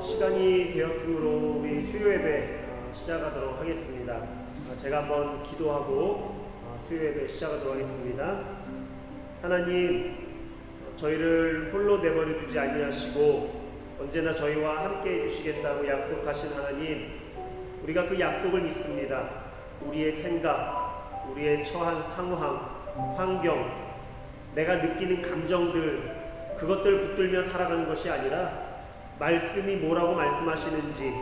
시간이 되었으므로 우리 수요 예배 시작하도록 하겠습니다. 제가 한번 기도하고 수요 예배 시작하도록 하겠습니다. 하나님, 저희를 홀로 내버려 두지 아니하시고 언제나 저희와 함께 해주시겠다고 약속하신 하나님, 우리가 그 약속을 믿습니다. 우리의 생각, 우리의 처한 상황, 환경, 내가 느끼는 감정들, 그것들을 붙들며 살아가는 것이 아니라 말씀이 뭐라고 말씀하시는지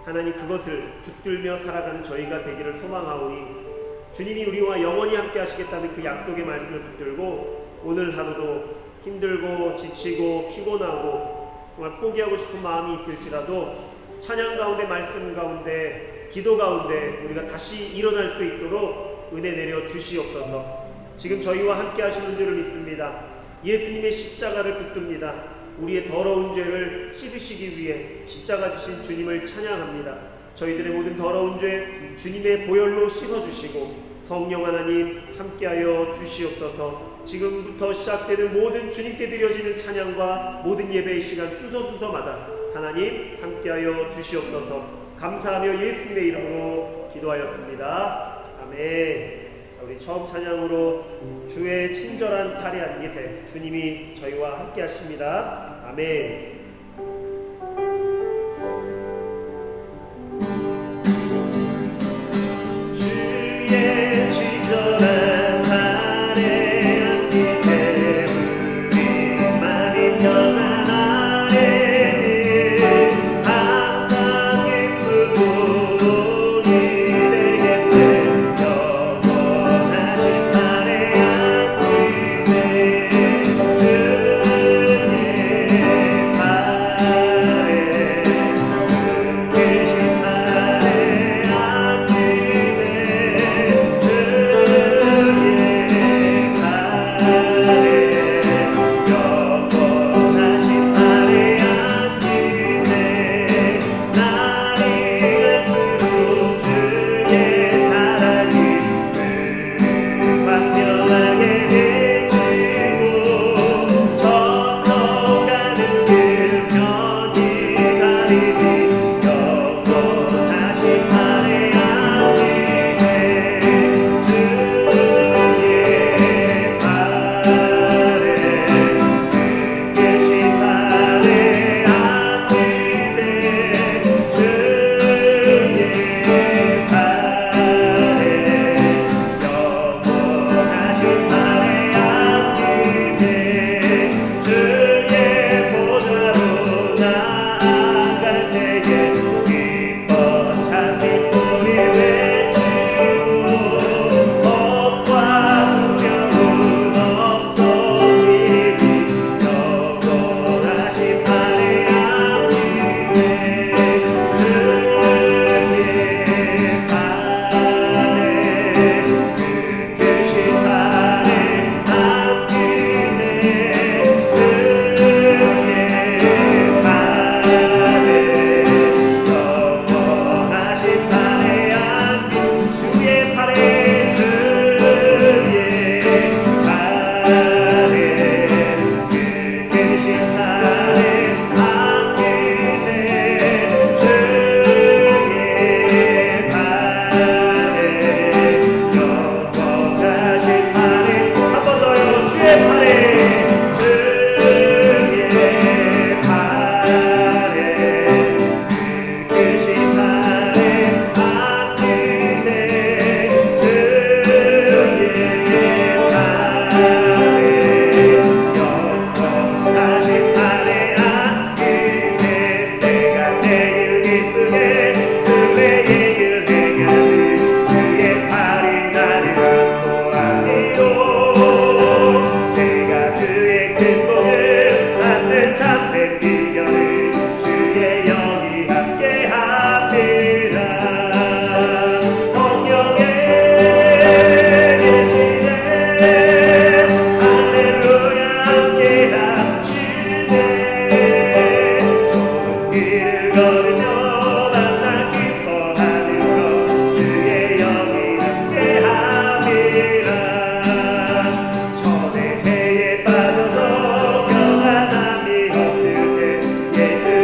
하나님 그것을 붙들며 살아가는 저희가 되기를 소망하오니, 주님이 우리와 영원히 함께 하시겠다는 그 약속의 말씀을 붙들고 오늘 하루도 힘들고 지치고 피곤하고 정말 포기하고 싶은 마음이 있을지라도 찬양 가운데, 말씀 가운데, 기도 가운데 우리가 다시 일어날 수 있도록 은혜 내려 주시옵소서. 지금 저희와 함께 하시는 줄을 믿습니다. 예수님의 십자가를 붙듭니다. 우리의 더러운 죄를 씻으시기 위해 십자가 지신 주님을 찬양합니다. 저희들의 모든 더러운 죄 주님의 보혈로 씻어주시고 성령 하나님 함께하여 주시옵소서. 지금부터 시작되는 모든 주님께 드려지는 찬양과 모든 예배의 시간 순서마다 하나님 함께하여 주시옵소서. 감사하며 예수님의 이름으로 기도하였습니다. 아멘. 우리 처음 찬양으로 주의 친절한 팔에 안기세, 주님이 저희와 함께 하십니다. 아멘. 주의 친절한 팔에 안기세, 우리만 인정한 아래는 항상 기쁘고 돈이 되겠네.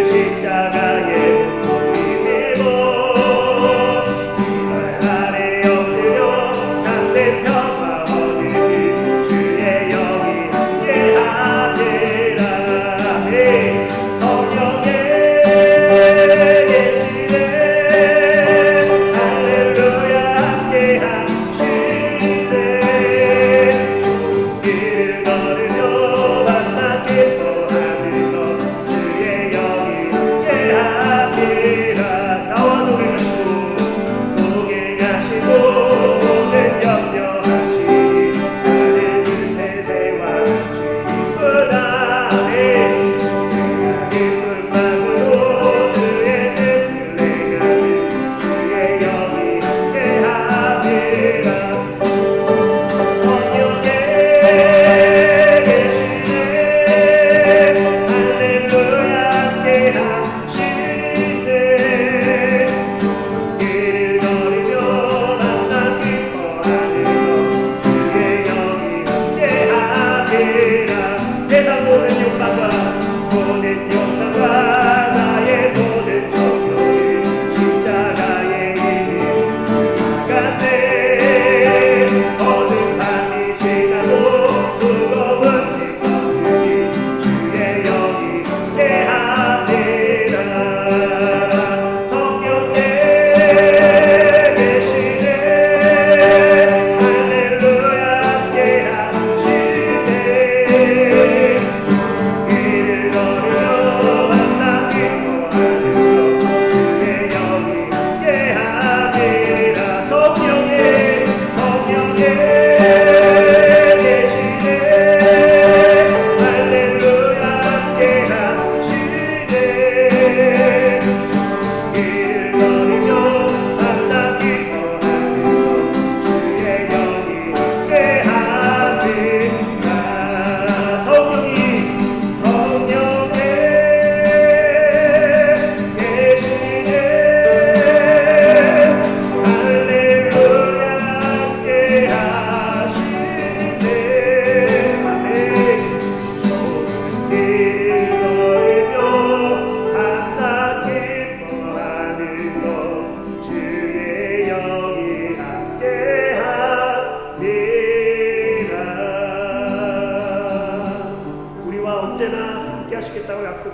십자가에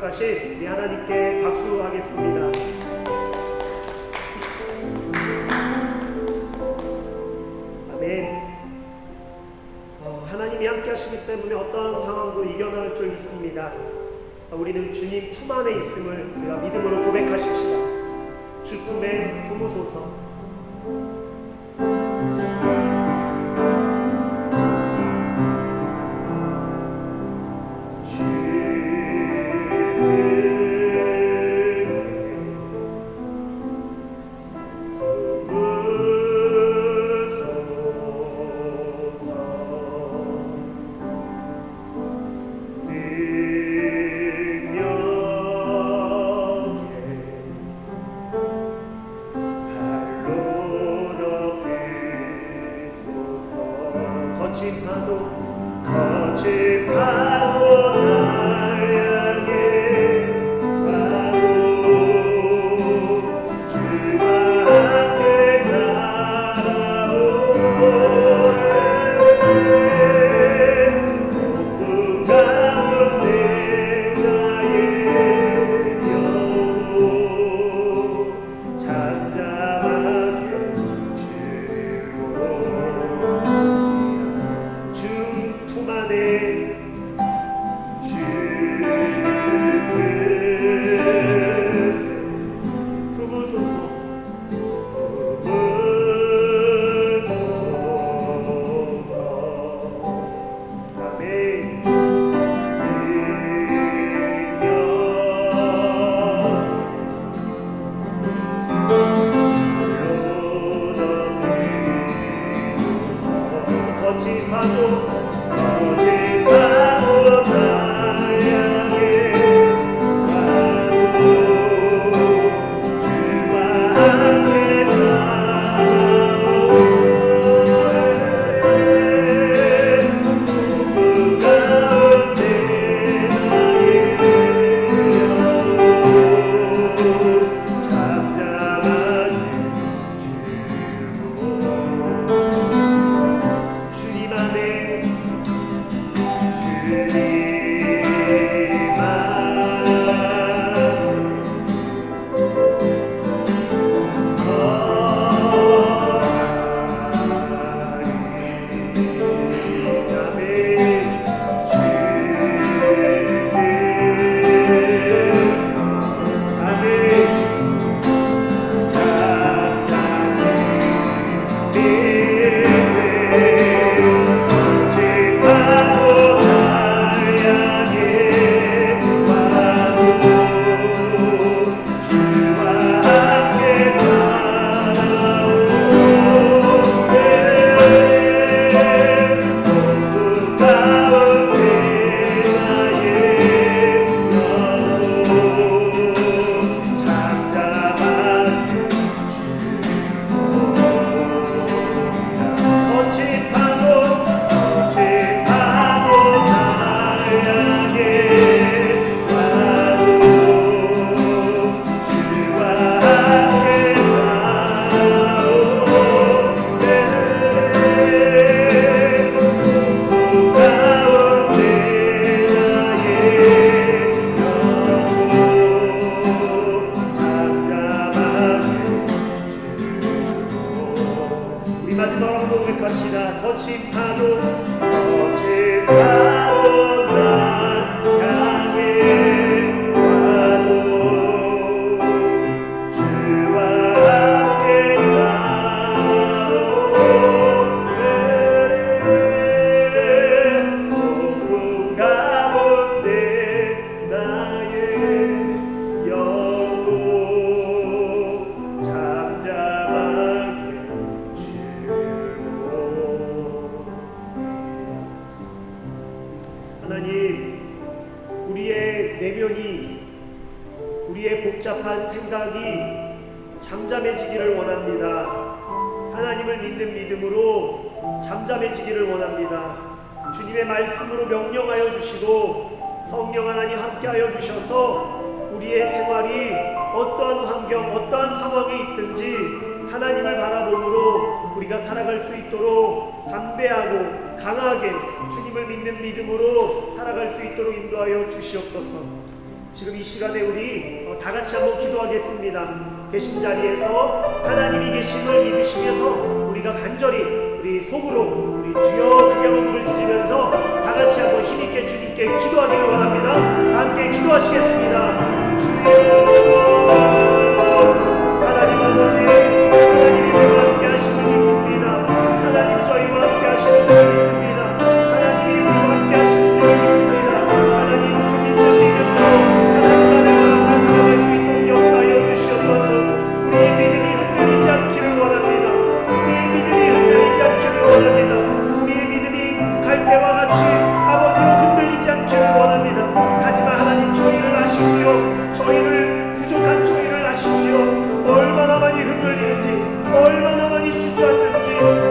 거룩하신 우리 하나님께 박수하겠습니다. 아멘. 하나님이 함께 하시기 때문에 어떠한 상황도 이겨낼 줄 믿습니다. 우리는 주님 품 안에 있음을 우리가 믿음으로 고백하십시다. 주 품에 품으소서. 거친 파도 날 향해 와도 주와 함께 날아오네. 높은 가운데 나의 영혼 잠잠하게 품 안에 품으소서. 아멘. 거친 파도 날 향해 와도 주와 함께 날아오네. 높은 가운데 나의 영혼 잠잠하게 주님 안에 마지막으로 고백합시다. 거친 파도 날 향해 와도 주와 함께 날아오네. 높은 가운데 나의 영혼 잠잠하게 하나님, 우리의 내면이, 우리의 복잡한 생각이 잠잠해지기를 원합니다. 하나님을 믿는 믿음으로 잠잠해지기를 원합니다. 주님의 말씀으로 명령하여 주시고 성령 하나님 함께하여 주셔서 우리의 생활이 어떠한 환경, 어떠한 상황에 있든지 하나님을 바라봄으로 우리가 살아갈 수 있도록 담대하고 강하게 주님을 믿는 믿음으로 살아갈 수 있도록 인도하여 주시옵소서. 지금 이 시간에 우리 다 같이 한번 기도하겠습니다. 계신 자리에서 하나님이 계심을 믿으시면서 우리가 간절히 우리 속으로 우리 주여 크게 한번 부르짖으면서 다 같이 한번 힘있게 주님께 기도하기를 원합니다. 다 함께 기도하시겠습니다. 주여 하나님 아버지, 하나님이 우리와 함께 하시는 믿습니다. 하나님 저희와 함께 하시는 줄 믿습니다. 하나님이 우리와 함께 하시는 줄 믿습니다. 하나님 그 믿는 믿음으로 하나님 안에 바라보며 살아갈 수 있도록 역사하여 주시옵소서. 우리의 믿음이 흔들리지 않기를 원합니다. 우리의 믿음이 흔들리지 않기를 원합니다. 우리의 믿음이 갈대와 같이 아버지로 흔들리지 않기를 원합니다. 하지만 하나님 저희를 아시지요. 저희를 부족한 저희를 아시지요. 얼마나 많이 흔들리는지, 얼마나 많이 주저앉는지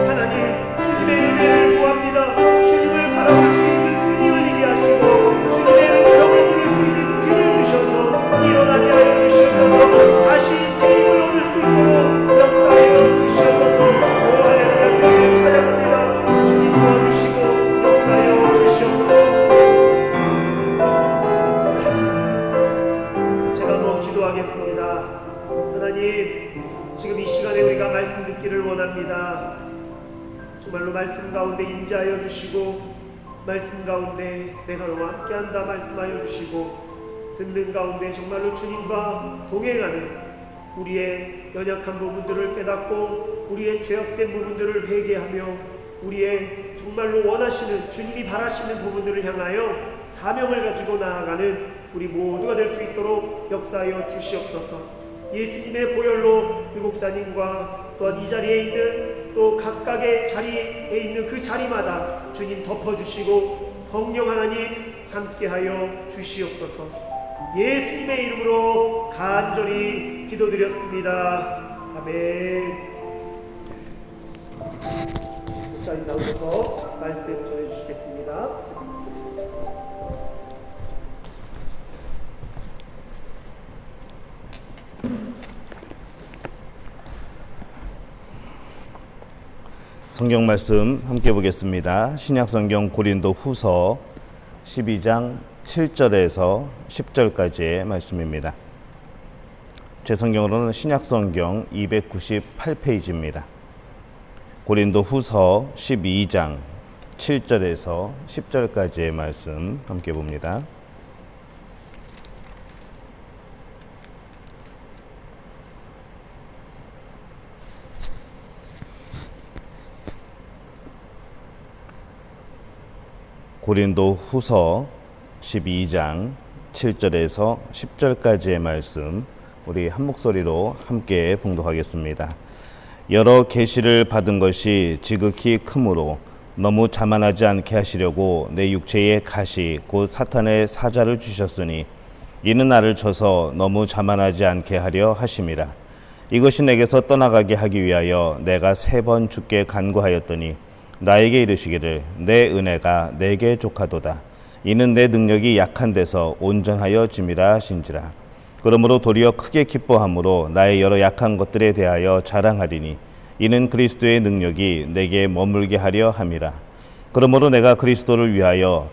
하나님 주님의 은혜를 구합니다. 주님을 바라볼 수 있는 눈이 열리게 하시고 주님의 음성을 들을 수 있는 귀를 주셔서 일어나게 하여 주시옵소서. 다시 새 힘을 얻을 수 있도록 역사하여 주시옵소서. 오 할렐루야 주님을 찬양합니다. 주님 도와주시고 역사하여 주시옵소서. 제가 한번 기도하겠습니다. 하나님 지금 이 시간에 우리가 말씀 듣기를 원합니다. 정말로 말씀 가운데 임재하여 주시고 말씀 가운데 내가 너와 함께한다 말씀하여 주시고 듣는 가운데 정말로 주님과 동행하는 우리의 연약한 부분들을 깨닫고 우리의 죄악된 부분들을 회개하며 우리의 정말로 원하시는 주님이 바라시는 부분들을 향하여 사명을 가지고 나아가는 우리 모두가 될 수 있도록 역사하여 주시옵소서. 예수님의 보혈로 유 목사님과 또한 이 자리에 있는 또 각각의 자리에 있는 그 자리마다 주님 덮어주시고 성령 하나님 함께하여 주시옵소서. 예수님의 이름으로 간절히 기도드렸습니다. 아멘. 목사님 나오셔서 말씀 전해주시겠습니다. 성경 말씀 함께 보겠습니다. 신약성경 고린도 후서 12장 7절에서 10절까지의 말씀입니다. 제 성경으로는 신약성경 298페이지입니다. 고린도 후서 12장 7절에서 10절까지의 말씀 함께 봅니다. 고린도 후서 12장 7절에서 10절까지의 말씀 우리 한 목소리로 함께 봉독하겠습니다. 여러 계시를 받은 것이 지극히 크므로 너무 자만하지 않게 하시려고 내 육체의 가시 곧 사탄의 사자를 주셨으니 이는 나를 쳐서 너무 자만하지 않게 하려 하심이라. 이것이 내게서 떠나가게 하기 위하여 내가 3번 주께 간구하였더니 나에게 이르시기를 내 은혜가 내게 족하도다. 이는 내 능력이 약한 데서 온전하여 짐이라 하신지라. 그러므로 도리어 크게 기뻐함으로 나의 여러 약한 것들에 대하여 자랑하리니 이는 그리스도의 능력이 내게 머물게 하려 함이라. 그러므로 내가 그리스도를 위하여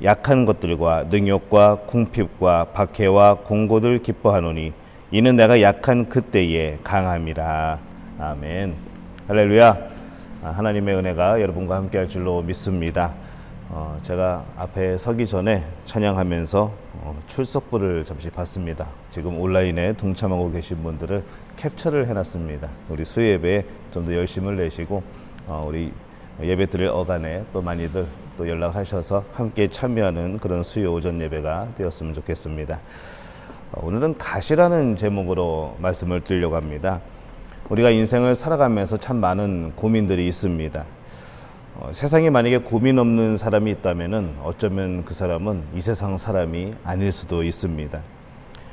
약한 것들과 능욕과 궁핍과 박해와 공고를 기뻐하노니 이는 내가 약한 그때에 강함이라. 아멘. 할렐루야. 하나님의 은혜가 여러분과 함께 할 줄로 믿습니다. 제가 앞에 서기 전에 찬양하면서 출석부를 잠시 봤습니다. 지금 온라인에 동참하고 계신 분들을 캡처를 해놨습니다. 우리 수요예배에 좀 더 열심을 내시고 우리 예배 드릴 어간에 또 많이들 또 연락하셔서 함께 참여하는 그런 수요 오전 예배가 되었으면 좋겠습니다. 오늘은 가시라는 제목으로 말씀을 드리려고 합니다. 우리가 인생을 살아가면서 참 많은 고민들이 있습니다. 세상에 만약에 고민 없는 사람이 있다면 어쩌면 그 사람은 이 세상 사람이 아닐 수도 있습니다.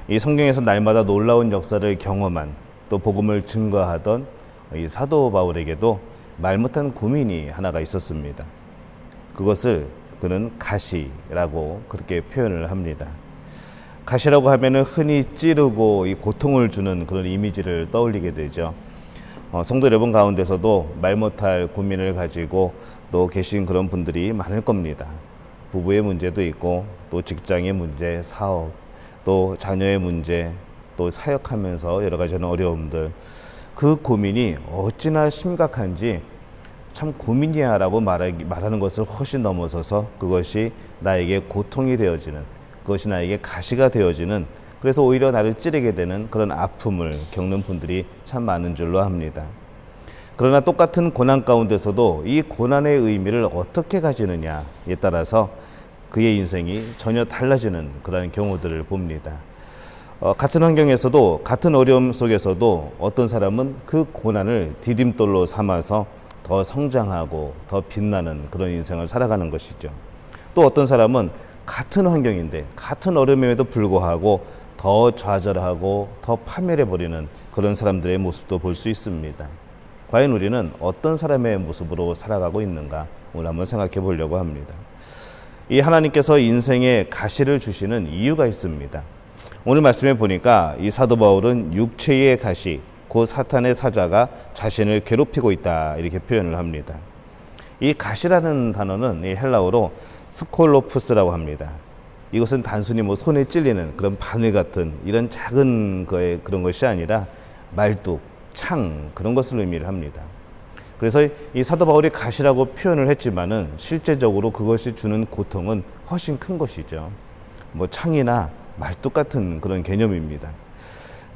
이 성경에서 날마다 놀라운 역사를 경험한 또 복음을 증거하던 이 사도 바울에게도 말 못한 고민이 하나가 있었습니다. 그것을 그는 가시라고 그렇게 표현을 합니다. 가시라고 하면은 흔히 찌르고 이 고통을 주는 그런 이미지를 떠올리게 되죠. 성도 여러분 가운데서도 말 못할 고민을 가지고 또 계신 그런 분들이 많을 겁니다. 부부의 문제도 있고 또 직장의 문제, 사업, 또 자녀의 문제, 또 사역하면서 여러 가지 어려움들, 그 고민이 어찌나 심각한지 참 고민이야 라고 말하는 것을 훨씬 넘어서서 그것이 나에게 고통이 되어지는, 그것이 나에게 가시가 되어지는, 그래서 오히려 나를 찌르게 되는 그런 아픔을 겪는 분들이 참 많은 줄로 합니다. 그러나 똑같은 고난 가운데서도 이 고난의 의미를 어떻게 가지느냐에 따라서 그의 인생이 전혀 달라지는 그런 경우들을 봅니다. 같은 환경에서도, 같은 어려움 속에서도 어떤 사람은 그 고난을 디딤돌로 삼아서 더 성장하고 더 빛나는 그런 인생을 살아가는 것이죠. 또 어떤 사람은 같은 환경인데, 같은 어려움에도 불구하고 더 좌절하고 더 파멸해버리는 그런 사람들의 모습도 볼 수 있습니다. 과연 우리는 어떤 사람의 모습으로 살아가고 있는가 오늘 한번 생각해 보려고 합니다. 이 하나님께서 인생에 가시를 주시는 이유가 있습니다. 오늘 말씀에 보니까 이 사도 바울은 육체의 가시, 곧 사탄의 사자가 자신을 괴롭히고 있다 이렇게 표현을 합니다. 이 가시라는 단어는 이 헬라어로 스콜로푸스라고 합니다. 이것은 단순히 손에 찔리는 그런 바늘 같은 이런 작은 그런 것이 아니라 말뚝, 창 그런 것을 의미를 합니다. 그래서 이 사도 바울이 가시라고 표현을 했지만은 실제적으로 그것이 주는 고통은 훨씬 큰 것이죠. 창이나 말뚝 같은 그런 개념입니다.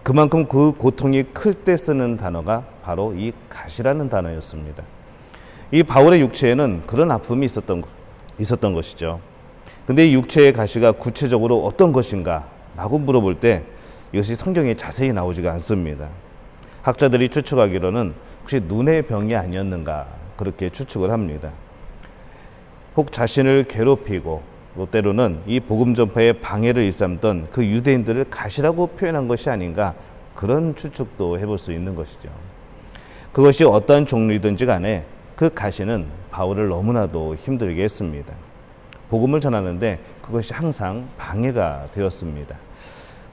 그만큼 그 고통이 클 때 쓰는 단어가 바로 이 가시라는 단어였습니다. 이 바울의 육체에는 그런 아픔이 있었던 것이죠. 근데 이 육체의 가시가 구체적으로 어떤 것인가 라고 물어볼 때 이것이 성경에 자세히 나오지가 않습니다. 학자들이 추측하기로는 혹시 눈의 병이 아니었는가 그렇게 추측을 합니다. 혹 자신을 괴롭히고 또 때로는 이 복음 전파에 방해를 일삼던 그 유대인들을 가시라고 표현한 것이 아닌가 그런 추측도 해볼 수 있는 것이죠. 그것이 어떠한 종류이든지 간에 그 가시는 바울을 너무나도 힘들게 했습니다. 복음을 전하는데 그것이 항상 방해가 되었습니다.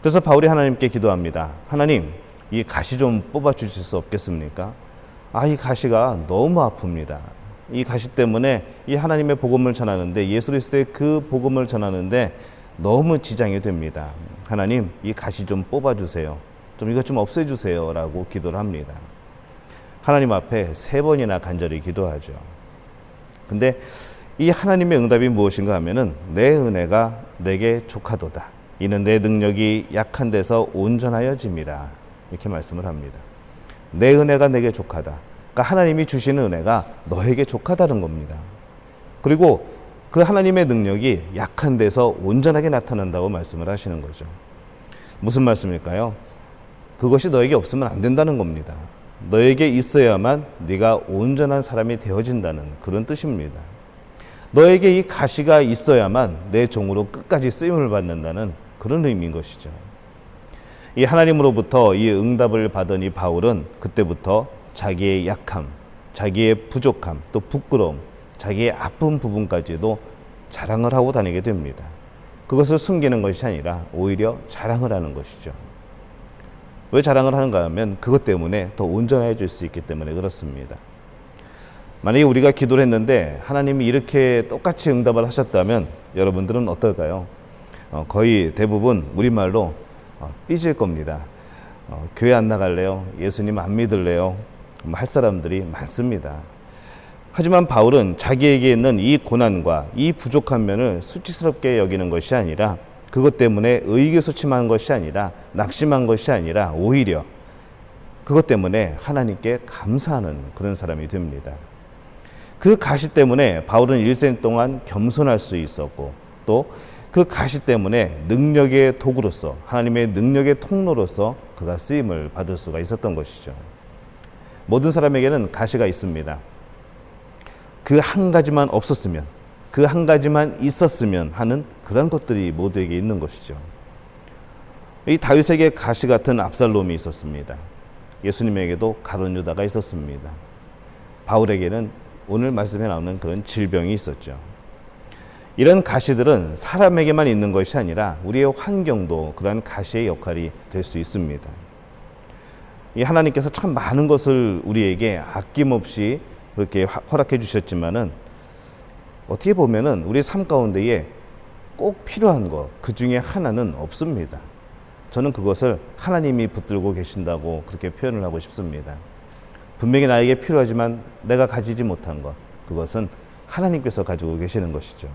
그래서 바울이 하나님께 기도합니다. 하나님, 이 가시 좀 뽑아 주실 수 없겠습니까? 이 가시가 너무 아픕니다. 이 가시 때문에 이 하나님의 복음을 전하는데, 예수 그리스도의 그 복음을 전하는데 너무 지장이 됩니다. 하나님, 이 가시 좀 뽑아 주세요. 이것 좀 없애 주세요 라고 기도를 합니다. 하나님 앞에 3번이나 간절히 기도하죠. 근데 이 하나님의 응답이 무엇인가 하면은 내 은혜가 내게 족하도다. 이는 내 능력이 약한 데서 온전하여짐이라. 이렇게 말씀을 합니다. 내 은혜가 내게 족하다. 그러니까 하나님이 주시는 은혜가 너에게 족하다는 겁니다. 그리고 그 하나님의 능력이 약한 데서 온전하게 나타난다고 말씀을 하시는 거죠. 무슨 말씀일까요? 그것이 너에게 없으면 안 된다는 겁니다. 너에게 있어야만 네가 온전한 사람이 되어진다는 그런 뜻입니다. 너에게 이 가시가 있어야만 내 종으로 끝까지 쓰임을 받는다는 그런 의미인 것이죠. 이 하나님으로부터 이 응답을 받은 이 바울은 그때부터 자기의 약함, 자기의 부족함, 또 부끄러움, 자기의 아픈 부분까지도 자랑을 하고 다니게 됩니다. 그것을 숨기는 것이 아니라 오히려 자랑을 하는 것이죠. 왜 자랑을 하는가 하면 그것 때문에 더 온전해질 수 있기 때문에 그렇습니다. 만약에 우리가 기도를 했는데 하나님이 이렇게 똑같이 응답을 하셨다면 여러분들은 어떨까요? 거의 대부분 우리말로 삐질 겁니다. 교회 안 나갈래요? 예수님 안 믿을래요? 할 사람들이 많습니다. 하지만 바울은 자기에게 있는 이 고난과 이 부족한 면을 수치스럽게 여기는 것이 아니라, 그것 때문에 의기소침한 것이 아니라, 낙심한 것이 아니라 오히려 그것 때문에 하나님께 감사하는 그런 사람이 됩니다. 그 가시 때문에 바울은 일생 동안 겸손할 수 있었고, 또 그 가시 때문에 능력의 도구로서, 하나님의 능력의 통로로서 그가 쓰임을 받을 수가 있었던 것이죠. 모든 사람에게는 가시가 있습니다. 그 한 가지만 없었으면, 그 한 가지만 있었으면 하는 그런 것들이 모두에게 있는 것이죠. 이 다윗에게 가시 같은 압살롬이 있었습니다. 예수님에게도 가룟 유다가 있었습니다. 바울에게는 오늘 말씀에 나오는 그런 질병이 있었죠. 이런 가시들은 사람에게만 있는 것이 아니라 우리의 환경도 그러한 가시의 역할이 될 수 있습니다. 이 하나님께서 참 많은 것을 우리에게 아낌없이 그렇게 허락해 주셨지만은 어떻게 보면은 우리 삶 가운데에 꼭 필요한 것, 그 중에 하나는 없습니다. 저는 그것을 하나님이 붙들고 계신다고 그렇게 표현을 하고 싶습니다. 분명히 나에게 필요하지만 내가 가지지 못한 것, 그것은 하나님께서 가지고 계시는 것이죠.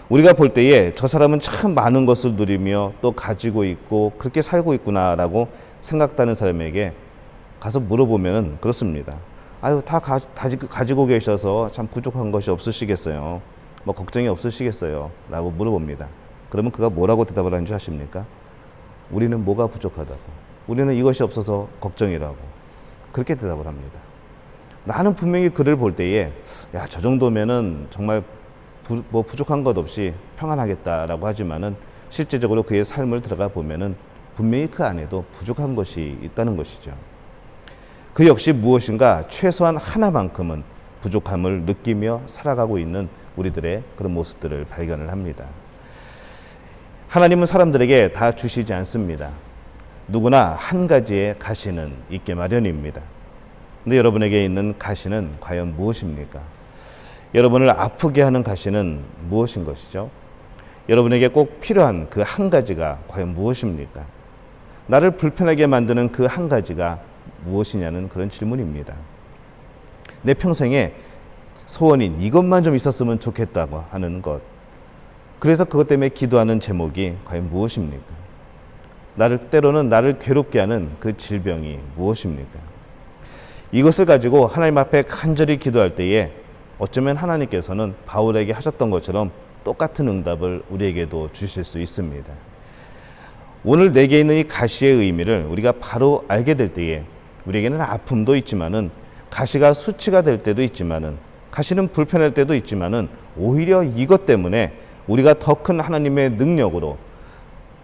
우리가 볼 때에 저 사람은 참 많은 것을 누리며 또 가지고 있고 그렇게 살고 있구나라고 생각하는 사람에게 가서 물어보면 그렇습니다. 아유, 다 가지고 계셔서 참 부족한 것이 없으시겠어요. 뭐 걱정이 없으시겠어요. 라고 물어봅니다. 그러면 그가 뭐라고 대답을 하는 줄 아십니까? 우리는 뭐가 부족하다고. 우리는 이것이 없어서 걱정이라고. 그렇게 대답을 합니다. 나는 분명히 그를 볼 때에 야, 저 정도면은 정말 부족한 것 없이 평안하겠다라고 하지만은 실제적으로 그의 삶을 들어가 보면은 분명히 그 안에도 부족한 것이 있다는 것이죠. 그 역시 무엇인가 최소한 하나만큼은 부족함을 느끼며 살아가고 있는 우리들의 그런 모습들을 발견을 합니다. 하나님은 사람들에게 다 주시지 않습니다. 누구나 한 가지의 가시는 있게 마련입니다. 근데 여러분에게 있는 가시는 과연 무엇입니까? 여러분을 아프게 하는 가시는 무엇인 것이죠? 여러분에게 꼭 필요한 그 한 가지가 과연 무엇입니까? 나를 불편하게 만드는 그 한 가지가 무엇이냐는 그런 질문입니다. 내 평생에 소원인 이것만 좀 있었으면 좋겠다고 하는 것. 그래서 그것 때문에 기도하는 제목이 과연 무엇입니까? 때로는 나를 괴롭게 하는 그 질병이 무엇입니까? 이것을 가지고 하나님 앞에 간절히 기도할 때에 어쩌면 하나님께서는 바울에게 하셨던 것처럼 똑같은 응답을 우리에게도 주실 수 있습니다. 오늘 내게 있는 이 가시의 의미를 우리가 바로 알게 될 때에 우리에게는 아픔도 있지만은 가시가 수치가 될 때도 있지만은 가시는 불편할 때도 있지만은 오히려 이것 때문에 우리가 더 큰 하나님의 능력으로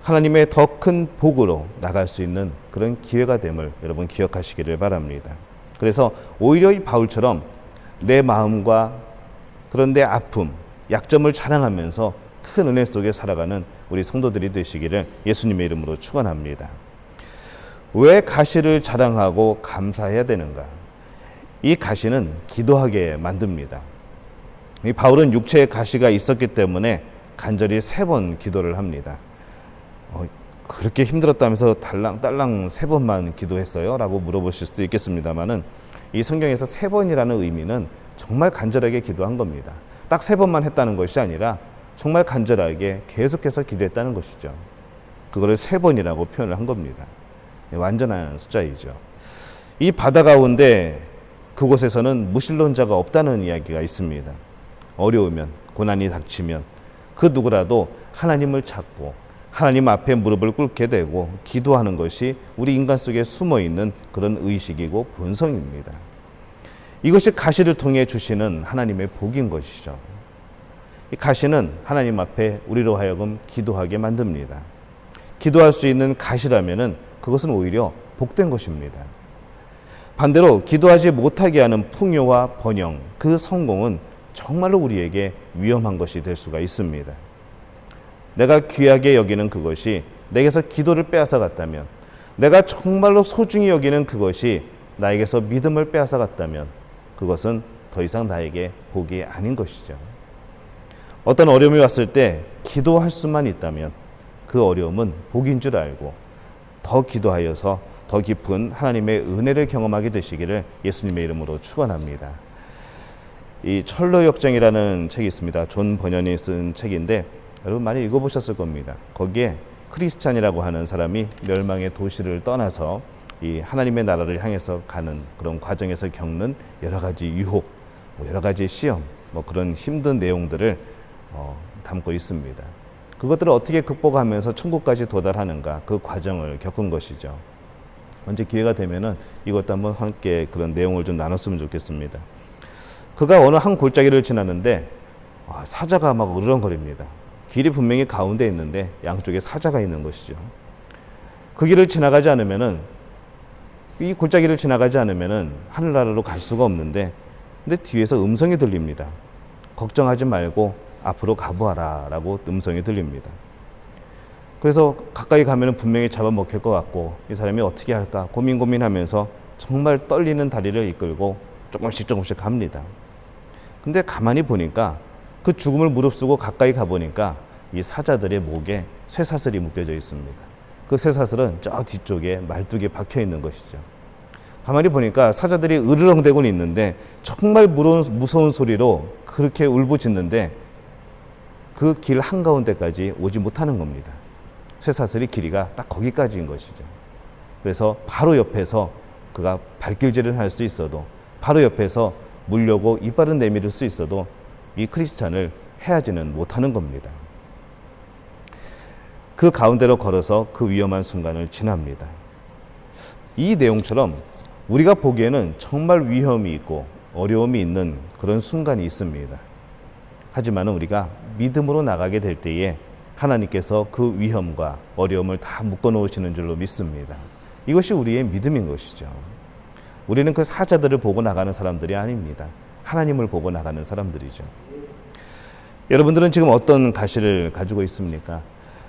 하나님의 더 큰 복으로 나갈 수 있는 그런 기회가 됨을 여러분 기억하시기를 바랍니다. 그래서 오히려 이 바울처럼 내 마음과 그런 내 아픔, 약점을 자랑하면서 큰 은혜 속에 살아가는 우리 성도들이 되시기를 예수님의 이름으로 축원합니다. 왜 가시를 자랑하고 감사해야 되는가? 이 가시는 기도하게 만듭니다. 이 바울은 육체에 가시가 있었기 때문에 간절히 3번 기도를 합니다. 그렇게 힘들었다면서 딸랑 3번만 기도했어요? 라고 물어보실 수도 있겠습니다만은 이 성경에서 3번이라는 의미는 정말 간절하게 기도한 겁니다. 딱 3번만 했다는 것이 아니라 정말 간절하게 계속해서 기도했다는 것이죠. 그거를 3번이라고 표현을 한 겁니다. 완전한 숫자이죠. 이 바다 가운데 그곳에서는 무신론자가 없다는 이야기가 있습니다. 어려우면, 고난이 닥치면 그 누구라도 하나님을 찾고 하나님 앞에 무릎을 꿇게 되고 기도하는 것이 우리 인간 속에 숨어있는 그런 의식이고 본성입니다. 이것이 가시를 통해 주시는 하나님의 복인 것이죠. 이 가시는 하나님 앞에 우리로 하여금 기도하게 만듭니다. 기도할 수 있는 가시라면은 그것은 오히려 복된 것입니다. 반대로 기도하지 못하게 하는 풍요와 번영, 그 성공은 정말로 우리에게 위험한 것이 될 수가 있습니다. 내가 귀하게 여기는 그것이 내게서 기도를 빼앗아 갔다면, 내가 정말로 소중히 여기는 그것이 나에게서 믿음을 빼앗아 갔다면 그것은 더 이상 나에게 복이 아닌 것이죠. 어떤 어려움이 왔을 때 기도할 수만 있다면 그 어려움은 복인 줄 알고 더 기도하여서 더 깊은 하나님의 은혜를 경험하게 되시기를 예수님의 이름으로 축원합니다. 이 철로역정이라는 책이 있습니다. 존 버년이 쓴 책인데 여러분 많이 읽어보셨을 겁니다. 거기에 크리스찬이라고 하는 사람이 멸망의 도시를 떠나서 이 하나님의 나라를 향해서 가는 그런 과정에서 겪는 여러 가지 유혹, 여러 가지 시험, 그런 힘든 내용들을 담고 있습니다. 그것들을 어떻게 극복하면서 천국까지 도달하는가, 그 과정을 겪은 것이죠. 언제 기회가 되면은 이것도 한번 함께 그런 내용을 좀 나눴으면 좋겠습니다. 그가 어느 한 골짜기를 지나는데 사자가 막 으르렁거립니다. 길이 분명히 가운데 있는데 양쪽에 사자가 있는 것이죠. 그 길을 지나가지 않으면은, 이 골짜기를 지나가지 않으면은 하늘나라로 갈 수가 없는데, 근데 뒤에서 음성이 들립니다. 걱정하지 말고 앞으로 가보아라 라고 음성이 들립니다. 그래서 가까이 가면은 분명히 잡아먹힐 것 같고 이 사람이 어떻게 할까 고민하면서 정말 떨리는 다리를 이끌고 조금씩 갑니다. 근데 가만히 보니까 그 죽음을 무릅쓰고 가까이 가보니까 이 사자들의 목에 쇠사슬이 묶여져 있습니다. 그 쇠사슬은 저 뒤쪽에 말뚝에 박혀 있는 것이죠. 가만히 보니까 사자들이 으르렁대고는 있는데 정말 무서운 소리로 그렇게 울부짖는데 그 길 한가운데까지 오지 못하는 겁니다. 쇠사슬이 길이가 딱 거기까지인 것이죠. 그래서 바로 옆에서 그가 발길질을 할 수 있어도, 바로 옆에서 물려고 이빨을 내밀을 수 있어도 이 크리스찬을 해하지는 못하는 겁니다. 그 가운데로 걸어서 그 위험한 순간을 지납니다. 이 내용처럼 우리가 보기에는 정말 위험이 있고 어려움이 있는 그런 순간이 있습니다. 하지만 우리가 믿음으로 나가게 될 때에 하나님께서 그 위험과 어려움을 다 묶어 놓으시는 줄로 믿습니다. 이것이 우리의 믿음인 것이죠. 우리는 그 사자들을 보고 나가는 사람들이 아닙니다. 하나님을 보고 나가는 사람들이죠. 여러분들은 지금 어떤 가시를 가지고 있습니까?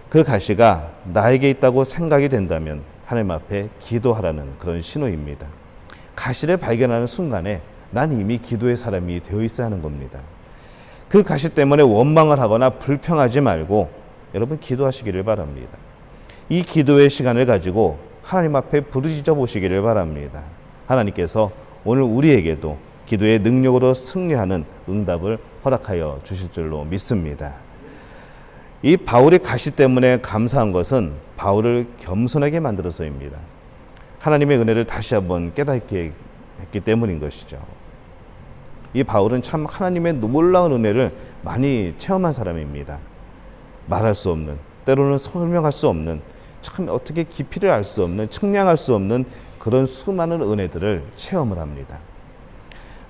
그 가시가 나에게 있다고 생각이 된다면 하나님 앞에 기도하라는 그런 신호입니다. 가시를 발견하는 순간에 난 이미 기도의 사람이 되어 있어야 하는 겁니다. 그 가시 때문에 원망을 하거나 불평하지 말고 여러분 기도하시기를 바랍니다. 이 기도의 시간을 가지고 하나님 앞에 부르짖어 보시기를 바랍니다. 하나님께서 오늘 우리에게도 기도의 능력으로 승리하는 응답을 허락하여 주실 줄로 믿습니다. 이 바울의 가시 때문에 감사한 것은 바울을 겸손하게 만들어서입니다. 하나님의 은혜를 다시 한번 깨닫게 했기 때문인 것이죠. 이 바울은 참 하나님의 놀라운 은혜를 많이 체험한 사람입니다. 말할 수 없는, 때로는 설명할 수 없는, 참 어떻게 깊이를 알 수 없는, 측량할 수 없는 그런 수많은 은혜들을 체험을 합니다.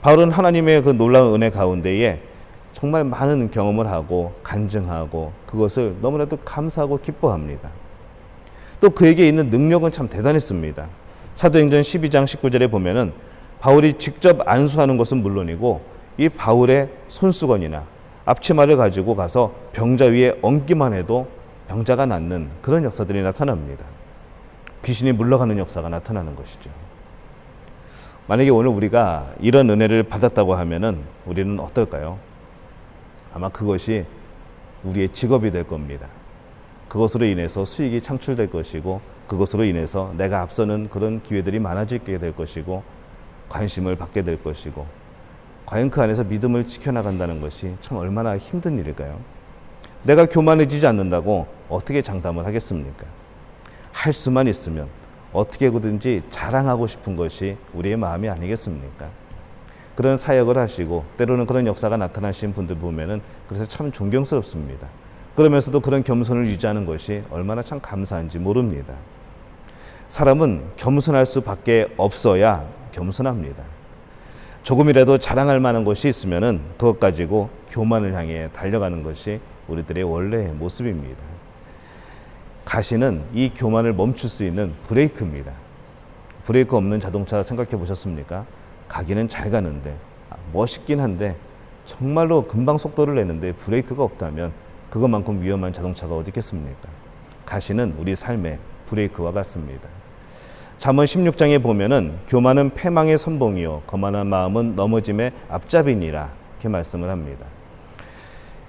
바울은 하나님의 그 놀라운 은혜 가운데에 정말 많은 경험을 하고 간증하고 그것을 너무나도 감사하고 기뻐합니다. 또 그에게 있는 능력은 참 대단했습니다. 사도행전 12장 19절에 보면은 바울이 직접 안수하는 것은 물론이고 이 바울의 손수건이나 앞치마를 가지고 가서 병자 위에 얹기만 해도 병자가 낫는 그런 역사들이 나타납니다. 귀신이 물러가는 역사가 나타나는 것이죠. 만약에 오늘 우리가 이런 은혜를 받았다고 하면은 우리는 어떨까요? 아마 그것이 우리의 직업이 될 겁니다. 그것으로 인해서 수익이 창출될 것이고 그것으로 인해서 내가 앞서는 그런 기회들이 많아지게 될 것이고 관심을 받게 될 것이고 과연 그 안에서 믿음을 지켜나간다는 것이 참 얼마나 힘든 일일까요? 내가 교만해지지 않는다고 어떻게 장담을 하겠습니까? 할 수만 있으면 어떻게든지 자랑하고 싶은 것이 우리의 마음이 아니겠습니까? 그런 사역을 하시고 때로는 그런 역사가 나타나신 분들 보면은 그래서 참 존경스럽습니다. 그러면서도 그런 겸손을 유지하는 것이 얼마나 참 감사한지 모릅니다. 사람은 겸손할 수밖에 없어야 겸손합니다. 조금이라도 자랑할 만한 것이 있으면은 그것 가지고 교만을 향해 달려가는 것이 우리들의 원래의 모습입니다. 가시는 이 교만을 멈출 수 있는 브레이크입니다. 브레이크 없는 자동차 생각해 보셨습니까? 가기는 잘 가는데 멋있긴 한데 정말로 금방 속도를 내는데 브레이크가 없다면 그것만큼 위험한 자동차가 어디 있겠습니까? 가시는 우리 삶의 브레이크와 같습니다. 잠언 16장에 보면은 교만은 패망의 선봉이요 거만한 마음은 넘어짐의 앞잡이니라 이렇게 말씀을 합니다.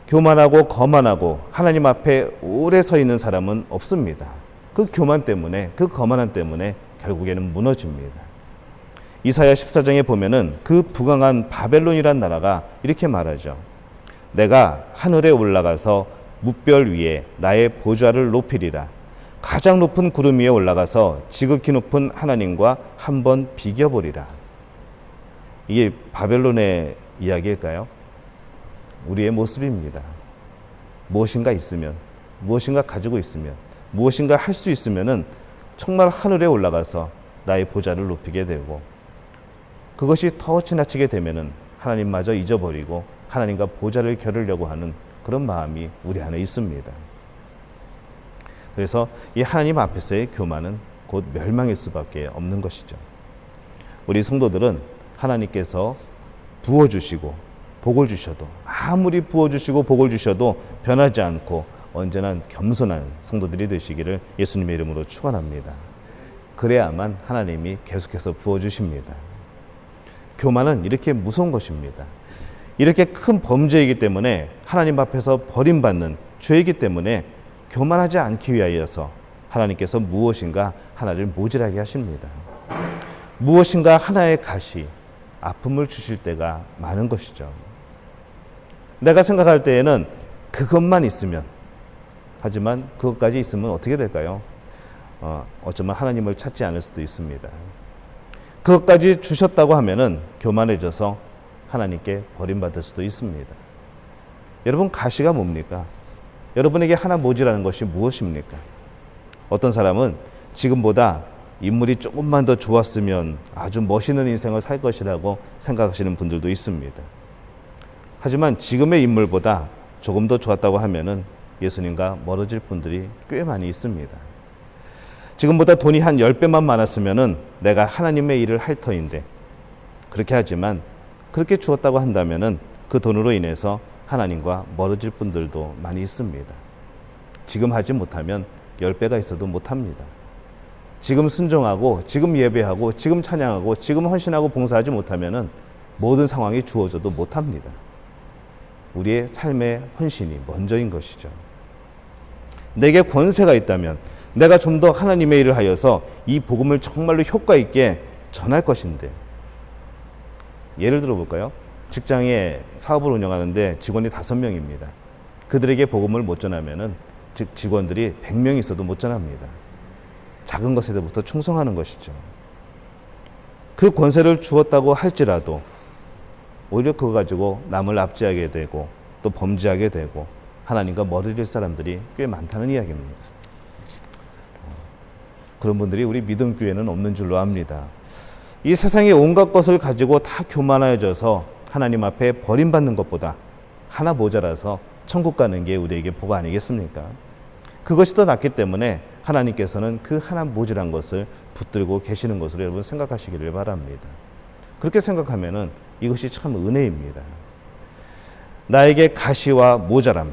교만하고 거만하고 하나님 앞에 오래 서 있는 사람은 없습니다. 그 교만 때문에 그 거만함 때문에 결국에는 무너집니다. 이사야 14장에 보면은 그 부강한 바벨론이란 나라가 이렇게 말하죠. 내가 하늘에 올라가서 뭇별 위에 나의 보좌를 높이리라. 가장 높은 구름 위에 올라가서 지극히 높은 하나님과 한번 비겨보리라. 이게 바벨론의 이야기일까요? 우리의 모습입니다. 무엇인가 있으면, 무엇인가 가지고 있으면, 무엇인가 할 수 있으면은 정말 하늘에 올라가서 나의 보좌를 높이게 되고 그것이 더 지나치게 되면은 하나님마저 잊어버리고 하나님과 보좌를 겨루려고 하는 그런 마음이 우리 안에 있습니다. 그래서 이 하나님 앞에서의 교만은 곧 멸망일 수밖에 없는 것이죠. 우리 성도들은 하나님께서 부어주시고 복을 주셔도 아무리 부어주시고 복을 주셔도 변하지 않고 언제나 겸손한 성도들이 되시기를 예수님의 이름으로 축원합니다. 그래야만 하나님이 계속해서 부어주십니다. 교만은 이렇게 무서운 것입니다. 이렇게 큰 범죄이기 때문에 하나님 앞에서 버림받는 죄이기 때문에 교만하지 않기 위하여서 하나님께서 무엇인가 하나를 모질하게 하십니다. 무엇인가 하나의 가시, 아픔을 주실 때가 많은 것이죠. 내가 생각할 때에는 그것만 있으면, 하지만 그것까지 있으면 어떻게 될까요? 어쩌면 하나님을 찾지 않을 수도 있습니다. 그것까지 주셨다고 하면은 교만해져서 하나님께 버림받을 수도 있습니다. 여러분, 가시가 뭡니까? 여러분에게 하나 모자라는 것이 무엇입니까? 어떤 사람은 지금보다 인물이 조금만 더 좋았으면 아주 멋있는 인생을 살 것이라고 생각하시는 분들도 있습니다. 하지만 지금의 인물보다 조금 더 좋았다고 하면은 예수님과 멀어질 분들이 꽤 많이 있습니다. 지금보다 돈이 한 10배만 많았으면은 내가 하나님의 일을 할 터인데, 그렇게 하지만 그렇게 주었다고 한다면은 그 돈으로 인해서 하나님과 멀어질 분들도 많이 있습니다. 지금 하지 못하면 10배가 있어도 못합니다. 지금 순종하고, 지금 예배하고, 지금 찬양하고, 지금 헌신하고 봉사하지 못하면은 모든 상황이 주어져도 못합니다. 우리의 삶의 헌신이 먼저인 것이죠. 내게 권세가 있다면 내가 좀 더 하나님의 일을 하여서 이 복음을 정말로 효과 있게 전할 것인데, 예를 들어 볼까요? 직장에 사업을 운영하는데 직원이 5명입니다. 그들에게 복음을 못 전하면은 즉 직원들이 100명이 있어도 못 전합니다. 작은 것에부터 충성하는 것이죠. 그 권세를 주었다고 할지라도 오히려 그거 가지고 남을 압제하게 되고 또 범죄하게 되고 하나님과 멀어질 사람들이 꽤 많다는 이야기입니다. 그런 분들이 우리 믿음 교회는 없는 줄로 압니다. 이 세상의 온갖 것을 가지고 다 교만해져서 하나님 앞에 버림받는 것보다 하나 모자라서 천국 가는 게 우리에게 복 아니겠습니까? 그것이 더 낫기 때문에 하나님께서는 그 하나 모자란 것을 붙들고 계시는 것으로 여러분 생각하시기를 바랍니다. 그렇게 생각하면은 이것이 참 은혜입니다. 나에게 가시와 모자람,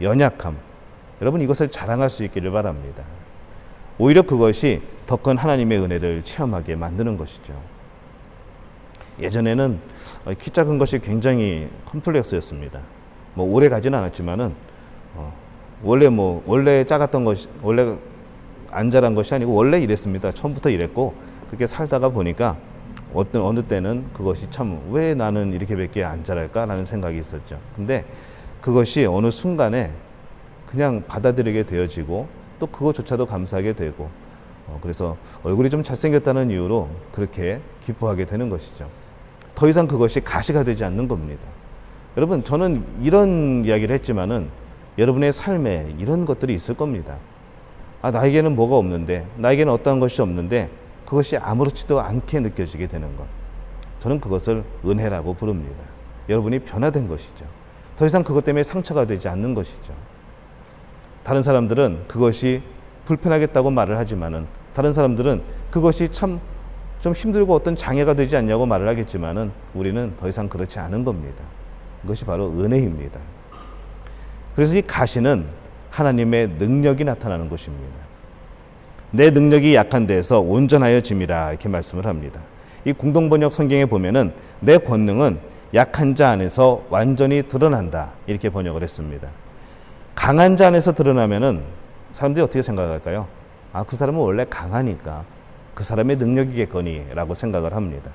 연약함, 여러분 이것을 자랑할 수 있기를 바랍니다. 오히려 그것이 더 큰 하나님의 은혜를 체험하게 만드는 것이죠. 예전에는 키 작은 것이 굉장히 컴플렉스였습니다. 오래 가지는 않았지만은 원래 작았던 것이 원래 안 자란 것이 아니고 원래 이랬습니다. 처음부터 이랬고 그렇게 살다가 보니까 어느 때는 그것이 참 왜 나는 이렇게밖에 안 자랄까라는 생각이 있었죠. 근데 그것이 어느 순간에 그냥 받아들이게 되어지고 또 그것조차도 감사하게 되고 그래서 얼굴이 좀 잘생겼다는 이유로 그렇게 기뻐하게 되는 것이죠. 더 이상 그것이 가시가 되지 않는 겁니다. 여러분, 저는 이런 이야기를 했지만은 여러분의 삶에 이런 것들이 있을 겁니다. 나에게는 뭐가 없는데, 나에게는 어떠한 것이 없는데 그것이 아무렇지도 않게 느껴지게 되는 것. 저는 그것을 은혜라고 부릅니다. 여러분이 변화된 것이죠. 더 이상 그것 때문에 상처가 되지 않는 것이죠. 다른 사람들은 그것이 불편하겠다고 말을 하지만은, 다른 사람들은 그것이 참 좀 힘들고 어떤 장애가 되지 않냐고 말을 하겠지만은 우리는 더 이상 그렇지 않은 겁니다. 그것이 바로 은혜입니다. 그래서 이 가시는 하나님의 능력이 나타나는 것입니다. 내 능력이 약한 데에서 온전하여 짐이라 이렇게 말씀을 합니다. 이 공동번역 성경에 보면은 내 권능은 약한 자 안에서 완전히 드러난다 이렇게 번역을 했습니다. 강한 자 안에서 드러나면은 사람들이 어떻게 생각할까요? 그 사람은 원래 강하니까 그 사람의 능력이겠거니 라고 생각을 합니다.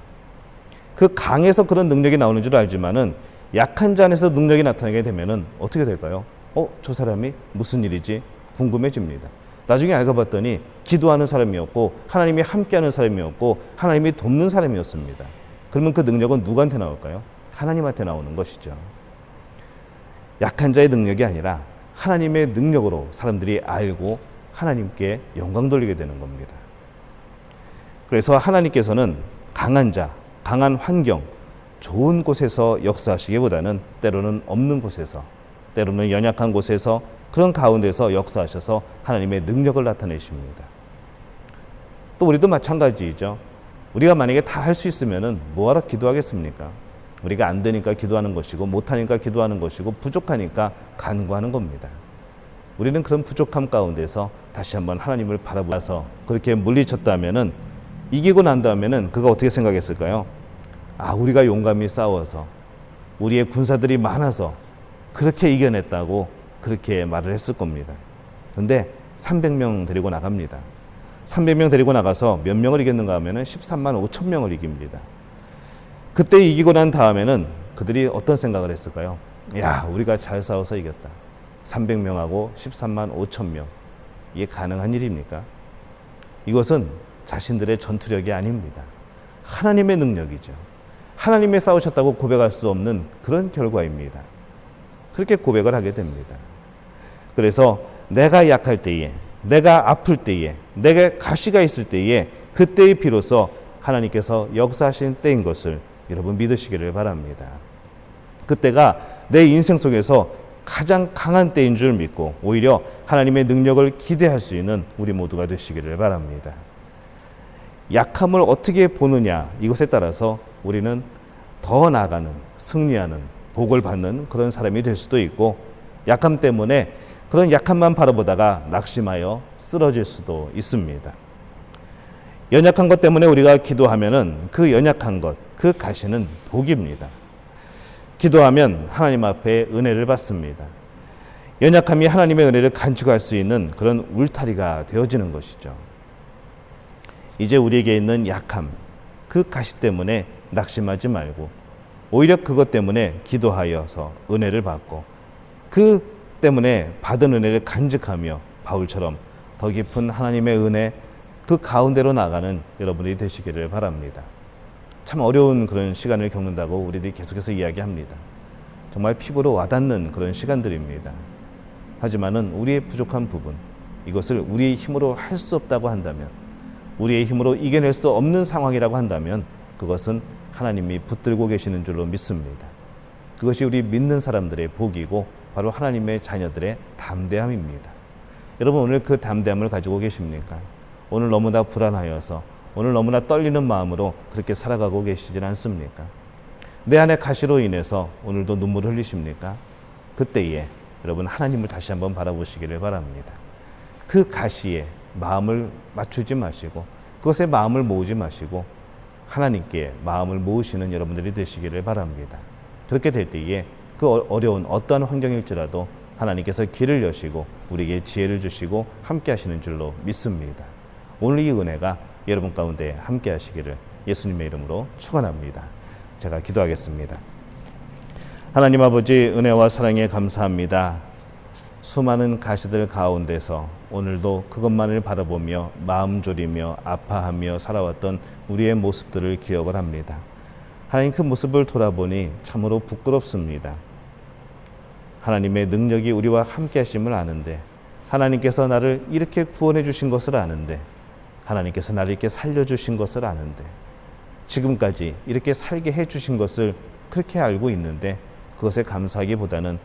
그 강해서 그런 능력이 나오는 줄 알지만은 약한 자 안에서 능력이 나타나게 되면은 어떻게 될까요? 저 사람이 무슨 일이지? 궁금해집니다. 나중에 알고 봤더니 기도하는 사람이었고 하나님이 함께하는 사람이었고 하나님이 돕는 사람이었습니다. 그러면 그 능력은 누구한테 나올까요? 하나님한테 나오는 것이죠. 약한 자의 능력이 아니라 하나님의 능력으로 사람들이 알고 하나님께 영광 돌리게 되는 겁니다. 그래서 하나님께서는 강한 자, 강한 환경, 좋은 곳에서 역사하시기보다는 때로는 없는 곳에서, 때로는 연약한 곳에서 그런 가운데서 역사하셔서 하나님의 능력을 나타내십니다. 또 우리도 마찬가지이죠. 우리가 만약에 다 할 수 있으면은 뭐하러 기도하겠습니까? 우리가 안 되니까 기도하는 것이고 못하니까 기도하는 것이고 부족하니까 간구하는 겁니다. 우리는 그런 부족함 가운데서 다시 한번 하나님을 바라보아서 그렇게 물리쳤다면은 이기고 난 다음에는 그가 어떻게 생각했을까요? 우리가 용감히 싸워서 우리의 군사들이 많아서 그렇게 이겨냈다고 그렇게 말을 했을 겁니다. 근데 300명 데리고 나갑니다. 300명 데리고 나가서 몇 명을 이겼는가 하면은 13만 5천 명을 이깁니다. 그때 이기고 난 다음에는 그들이 어떤 생각을 했을까요? 야, 우리가 잘 싸워서 이겼다. 300명하고 13만 5천 명. 이게 가능한 일입니까? 이것은 자신들의 전투력이 아닙니다. 하나님의 능력이죠. 하나님의 싸우셨다고 고백할 수 없는 그런 결과입니다. 그렇게 고백을 하게 됩니다. 그래서 내가 약할 때에, 내가 아플 때에, 내게 가시가 있을 때에, 그때에 비로소 하나님께서 역사하신 때인 것을 여러분 믿으시기를 바랍니다. 그때가 내 인생 속에서 가장 강한 때인 줄 믿고 오히려 하나님의 능력을 기대할 수 있는 우리 모두가 되시기를 바랍니다. 약함을 어떻게 보느냐, 이것에 따라서 우리는 더 나아가는, 승리하는, 복을 받는 그런 사람이 될 수도 있고, 약함 때문에 그런 약함만 바라보다가 낙심하여 쓰러질 수도 있습니다. 연약한 것 때문에 우리가 기도하면은 그 연약한 것, 그 가시는 복입니다. 기도하면 하나님 앞에 은혜를 받습니다. 연약함이 하나님의 은혜를 간직할 수 있는 그런 울타리가 되어지는 것이죠. 이제 우리에게 있는 약함, 그 가시 때문에 낙심하지 말고 오히려 그것 때문에 기도하여서 은혜를 받고 그 때문에 받은 은혜를 간직하며 바울처럼 더 깊은 하나님의 은혜 그 가운데로 나가는 여러분이 되시기를 바랍니다. 참 어려운 그런 시간을 겪는다고 우리들이 계속해서 이야기합니다. 정말 피부로 와닿는 그런 시간들입니다. 하지만은 우리의 부족한 부분, 이것을 우리의 힘으로 할 수 없다고 한다면, 우리의 힘으로 이겨낼 수 없는 상황이라고 한다면 그것은 하나님이 붙들고 계시는 줄로 믿습니다. 그것이 우리 믿는 사람들의 복이고 바로 하나님의 자녀들의 담대함입니다. 여러분 오늘 그 담대함을 가지고 계십니까? 오늘 너무나 불안하여서 오늘 너무나 떨리는 마음으로 그렇게 살아가고 계시진 않습니까? 내 안에 가시로 인해서 오늘도 눈물을 흘리십니까? 그때에 여러분 하나님을 다시 한번 바라보시기를 바랍니다. 그 가시에 마음을 맞추지 마시고 그것에 마음을 모으지 마시고 하나님께 마음을 모으시는 여러분들이 되시기를 바랍니다. 그렇게 될 때에 그 어려운 어떠한 환경일지라도 하나님께서 길을 여시고 우리에게 지혜를 주시고 함께 하시는 줄로 믿습니다. 오늘 이 은혜가 여러분 가운데 함께 하시기를 예수님의 이름으로 축원합니다. 제가 기도하겠습니다. 하나님 아버지 은혜와 사랑에 감사합니다. 수많은 가시들 가운데서 오늘도 그것만을 바라보며 마음 졸이며 아파하며 살아왔던 우리의 모습들을 기억을 합니다. 하나님 그 모습을 돌아보니 참으로 부끄럽습니다. 하나님의 능력이 우리와 함께 하심을 아는데 하나님께서 나를 이렇게 구원해 주신 것을 아는데 하나님께서 나를 이렇게 살려주신 것을 아는데 지금까지 이렇게 살게 해주신 것을 그렇게 알고 있는데 그것에 감사하기보다는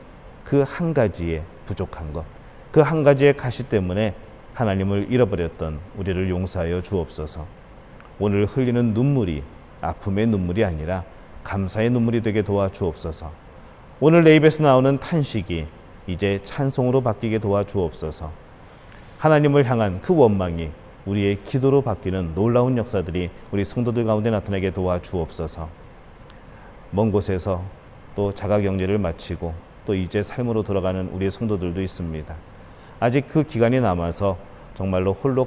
그 한 가지의 부족한 것, 그 한 가지의 가시 때문에 하나님을 잃어버렸던 우리를 용서하여 주옵소서. 오늘 흘리는 눈물이 아픔의 눈물이 아니라 감사의 눈물이 되게 도와주옵소서. 오늘 내 입에서 나오는 탄식이 이제 찬송으로 바뀌게 도와주옵소서. 하나님을 향한 그 원망이 우리의 기도로 바뀌는 놀라운 역사들이 우리 성도들 가운데 나타나게 도와주옵소서. 먼 곳에서 또 자가격리를 마치고 또 이제 삶으로 돌아가는 우리의 성도들도 있습니다. 아직 그 기간이 남아서 정말로 홀로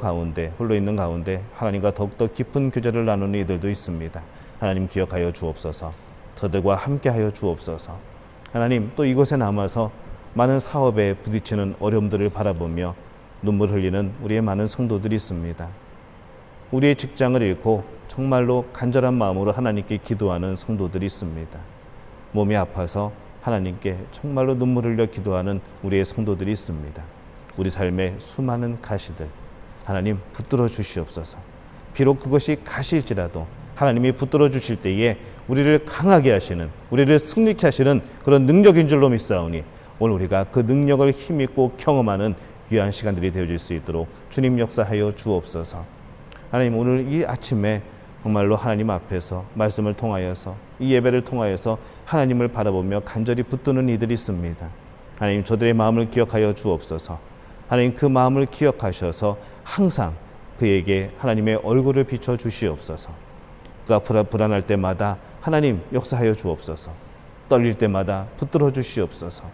있는 가운데 하나님과 더욱더 깊은 교제를 나누는 이들도 있습니다. 하나님 기억하여 주옵소서. 저들과 함께하여 주옵소서. 하나님 또 이곳에 남아서 많은 사업에 부딪히는 어려움들을 바라보며 눈물 흘리는 우리의 많은 성도들이 있습니다. 우리의 직장을 잃고 정말로 간절한 마음으로 하나님께 기도하는 성도들이 있습니다. 몸이 아파서 하나님께 정말로 눈물 흘려 기도하는 우리의 성도들이 있습니다. 우리 삶의 수많은 가시들 하나님 붙들어 주시옵소서. 비록 그것이 가시일지라도 하나님이 붙들어 주실 때에 우리를 강하게 하시는, 우리를 승리케 하시는 그런 능력인 줄로 믿사오니 오늘 우리가 그 능력을 힘입고 경험하는 귀한 시간들이 되어질 수 있도록 주님 역사하여 주옵소서. 하나님 오늘 이 아침에 정말로 하나님 앞에서 말씀을 통하여서 이 예배를 통하여서 하나님을 바라보며 간절히 붙드는 이들이 있습니다. 하나님 저들의 마음을 기억하여 주옵소서. 하나님 그 마음을 기억하셔서 항상 그에게 하나님의 얼굴을 비춰 주시옵소서. 그가 불안할 때마다 하나님 역사하여 주옵소서. 떨릴 때마다 붙들어 주시옵소서.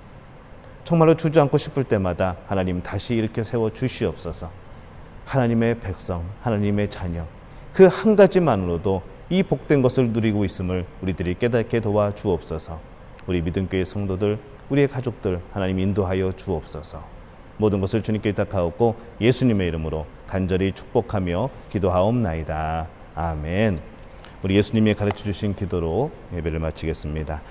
정말로 주저앉고 싶을 때마다 하나님 다시 일으켜 세워 주시옵소서. 하나님의 백성, 하나님의 자녀, 그 한 가지만으로도 이 복된 것을 누리고 있음을 우리들이 깨닫게 도와 주옵소서. 우리 믿음교회 성도들, 우리의 가족들 하나님 인도하여 주옵소서. 모든 것을 주님께 의탁하옵고 예수님의 이름으로 간절히 축복하며 기도하옵나이다. 아멘. 우리 예수님이 가르쳐 주신 기도로 예배를 마치겠습니다.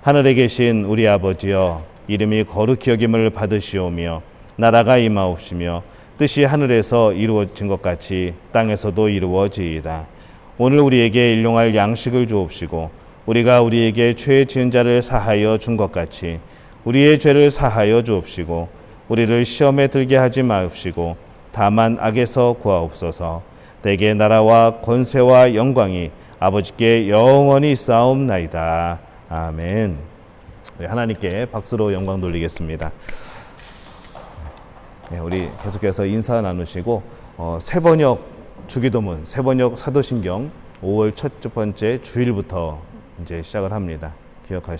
하늘에 계신 우리 아버지여, 이름이 거룩히 여김을 받으시오며 나라가 임하옵시며 뜻이 하늘에서 이루어진 것 같이 땅에서도 이루어지이다. 오늘 우리에게 일용할 양식을 주옵시고 우리가 우리에게 죄 지은 자를 사하여 준 것 같이 우리의 죄를 사하여 주옵시고 우리를 시험에 들게 하지 마옵시고 다만 악에서 구하옵소서. 내게 나라와 권세와 영광이 아버지께 영원히 있사옵나이다. 아멘. 하나님께 박수로 영광 돌리겠습니다. 네, 우리 계속해서 인사 나누시고 새번역 주기도문, 새번역 사도신경 5월 첫 번째 주일부터 이제 시작을 합니다. 기억하시고